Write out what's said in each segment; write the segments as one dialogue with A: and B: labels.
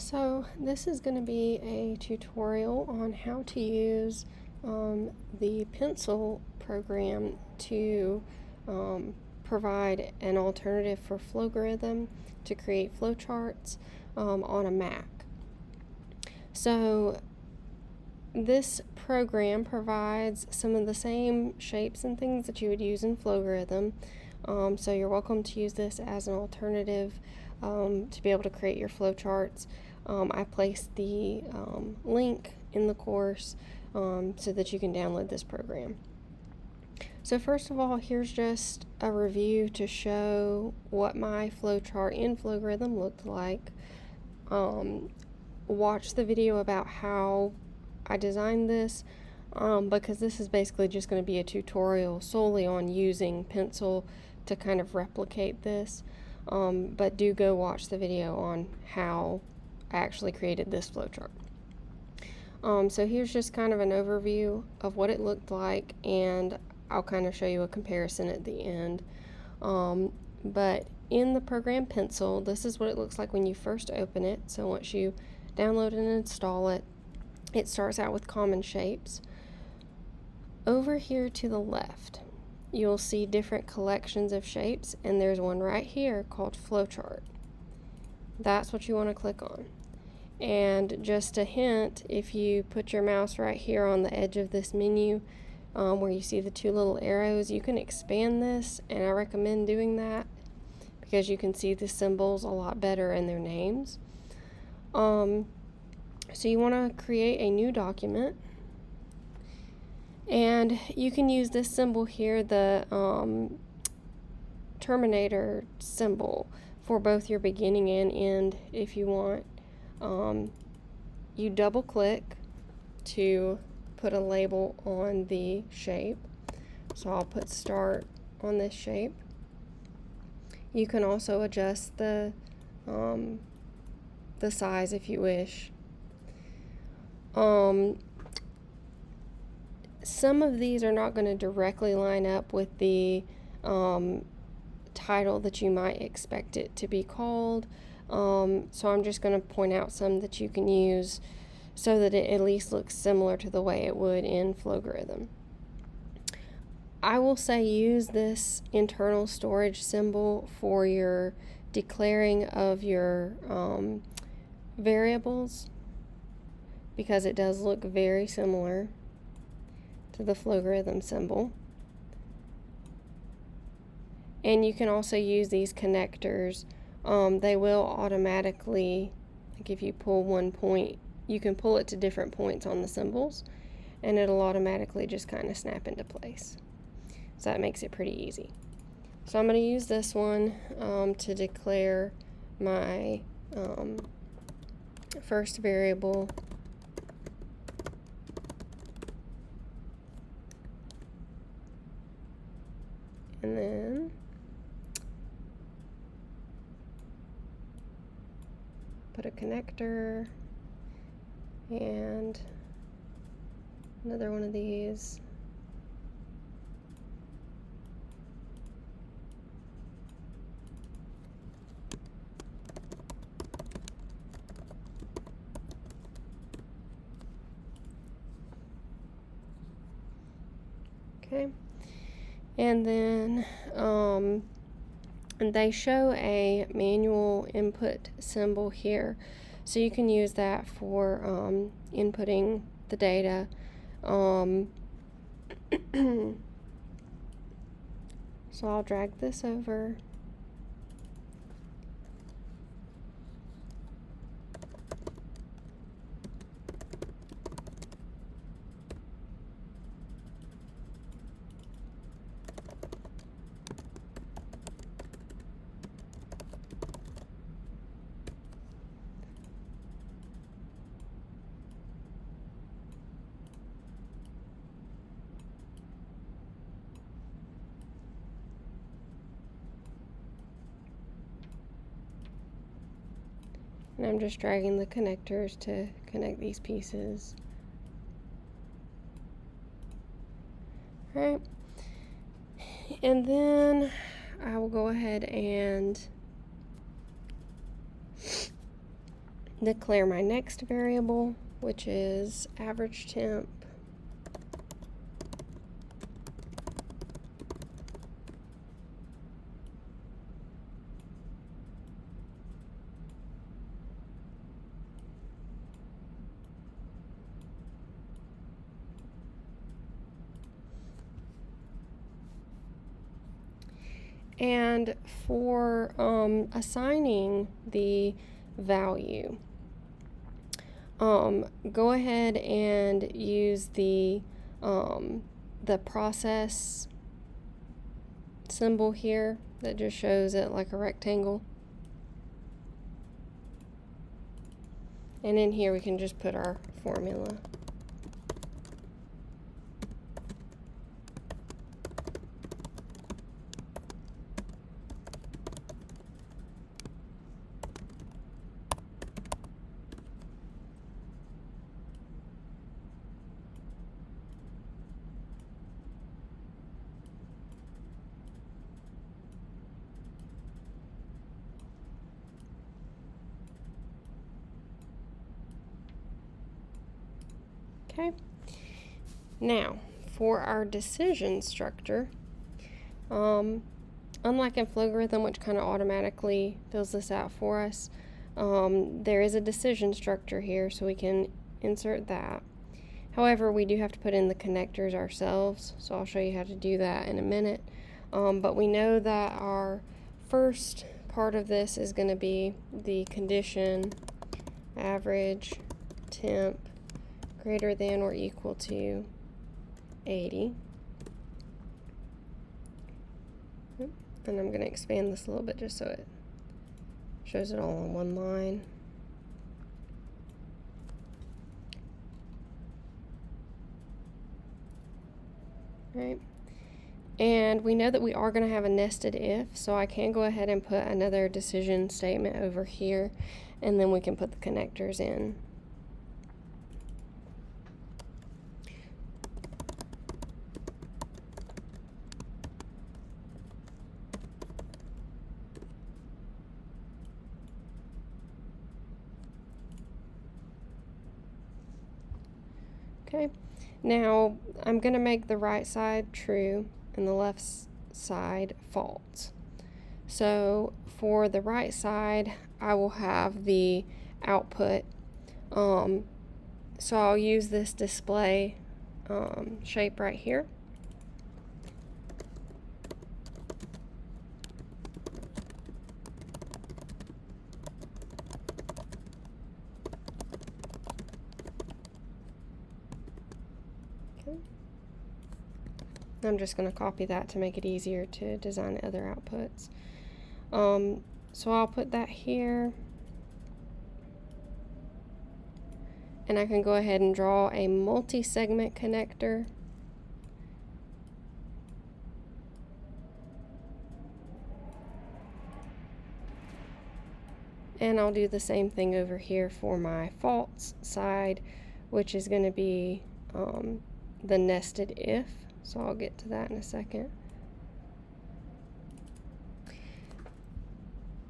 A: So this is going to be a tutorial on how to use the pencil program to provide an alternative for Flowgorithm to create flowcharts on a Mac. So this program provides some of the same shapes and things that you would use in Flowgorithm. So you're welcome to use this as an alternative to be able to create your flowcharts. I placed the link in the course so that you can download this program. So first of all, here's just a review to show what my flowchart in Flowgorithm looked like. Watch the video about how I designed this because this is basically just going to be a tutorial solely on using pencil to kind of replicate this. But do go watch the video on how I actually created this flowchart. So here's just kind of an overview of what it looked like, and I'll kind of show you a comparison at the end. But in the program Pencil, this is what it looks like when you first open it. So once you download and install it, it starts out with common shapes. Over here to the left, you'll see different collections of shapes, and there's one right here called Flowchart. That's what you want to click on. And just a hint, if you put your mouse right here on the edge of this menu where you see the two little arrows, you can expand this, and I recommend doing that because you can see the symbols a lot better in their names. So you want to create a new document, and you can use this symbol here, the Terminator symbol, for both your beginning and end if you want. You double click to put a label on the shape. So I'll put start on this shape. You can also adjust the size if you wish. Some of these are not going to directly line up with the title that you might expect it to be called. So I'm just going to point out some that you can use so that it at least looks similar to the way it would in Flowgorithm. I will say use this internal storage symbol for your declaring of your variables, because it does look very similar to the Flowgorithm symbol. And you can also use these connectors. They will automatically, like if you pull one point, you can pull it to different points on the symbols, and it'll automatically just kind of snap into place. So that makes it pretty easy. So I'm going to use this one to declare my first variable. And then put a connector and another one of these. Okay. And then they show a manual input symbol here, so you can use that for inputting the data. So I'll drag this over. And I'm just dragging the connectors to connect these pieces. Alright. And then I will go ahead and declare my next variable, which is average temp. And for assigning the value, go ahead and use the process symbol here that just shows it like a rectangle. And in here we can just put our formula. Okay. Now, for our decision structure, unlike in Flowgorithm, which kind of automatically fills this out for us, there is a decision structure here, so we can insert that. However, we do have to put in the connectors ourselves, so I'll show you how to do that in a minute. But we know that our first part of this is going to be the condition average temp greater than or equal to 80. And I'm going to expand this a little bit just so it shows it all on one line. Right. And we know that we are going to have a nested if, so I can go ahead and put another decision statement over here, and then we can put the connectors in. Okay, now I'm going to make the right side true and the left side false. So for the right side, I will have the output. So I'll use this display shape right here. I'm just going to copy that to make it easier to design other outputs. So I'll put that here. And I can go ahead and draw a multi-segment connector. And I'll do the same thing over here for my false side, which is going to be the nested if. So I'll get to that in a second.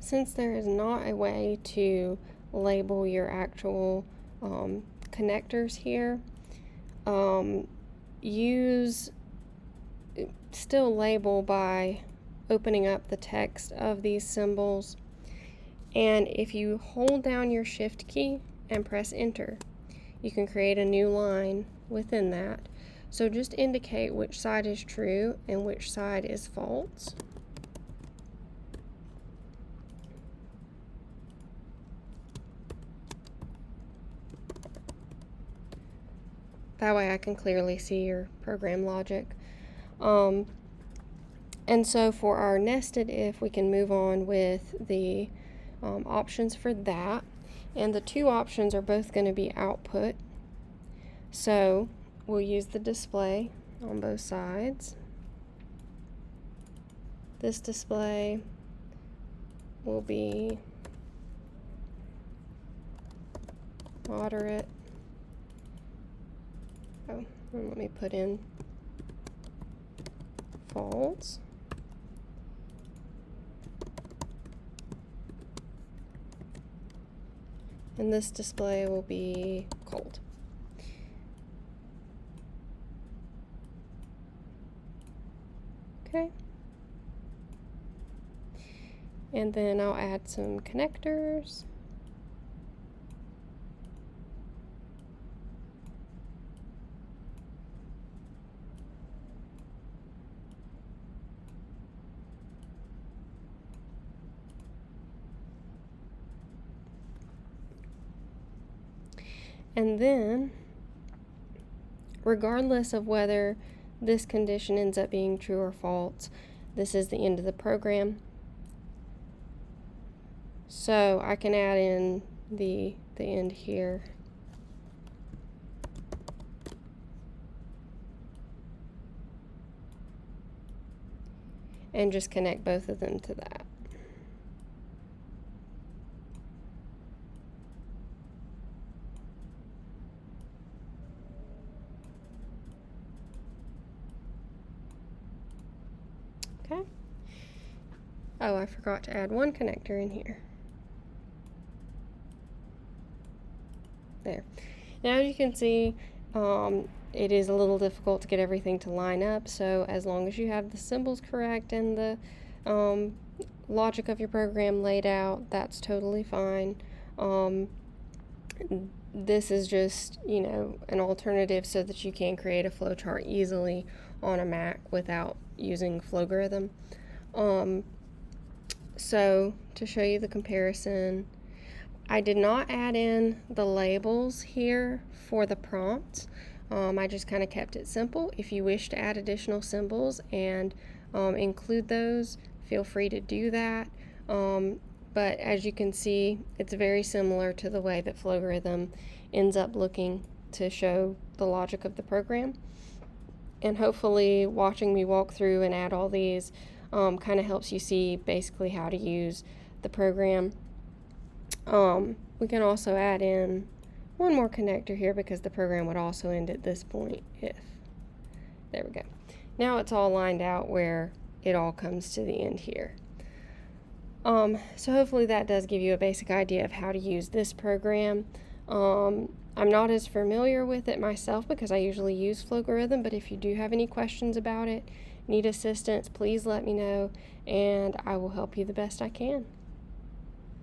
A: Since there is not a way to label your actual connectors here, still label by opening up the text of these symbols. And if you hold down your shift key and press enter, you can create a new line within that. So just indicate which side is true and which side is false. That way I can clearly see your program logic. And so for our nested if, we can move on with the options for that. And the two options are both going to be output. So we'll use the display on both sides. This display will be moderate. Oh, and let me put in false. and this display will be cold. Okay. And then I'll add some connectors. And then, regardless of whether this condition ends up being true or false, this is the end of the program. So I can add in the end here. And just connect both of them to that. Okay. Oh, I forgot to add one connector in here. There. Now you can see it is a little difficult to get everything to line up, so as long as you have the symbols correct and the logic of your program laid out, that's totally fine. This is just, an alternative so that you can create a flowchart easily on a Mac without using Flowgorithm. So to show you the comparison, I did not add in the labels here for the prompts. I just kind of kept it simple. If you wish to add additional symbols and include those, feel free to do that. But as you can see, it's very similar to the way that Flowgorithm ends up looking to show the logic of the program. And hopefully watching me walk through and add all these kind of helps you see basically how to use the program. We can also add in one more connector here because the program would also end at this point if, there we go. Now it's all lined out where it all comes to the end here. So hopefully that does give you a basic idea of how to use this program. I'm not as familiar with it myself because I usually use Flowgorithm, but if you do have any questions about it, need assistance, please let me know, and I will help you the best I can.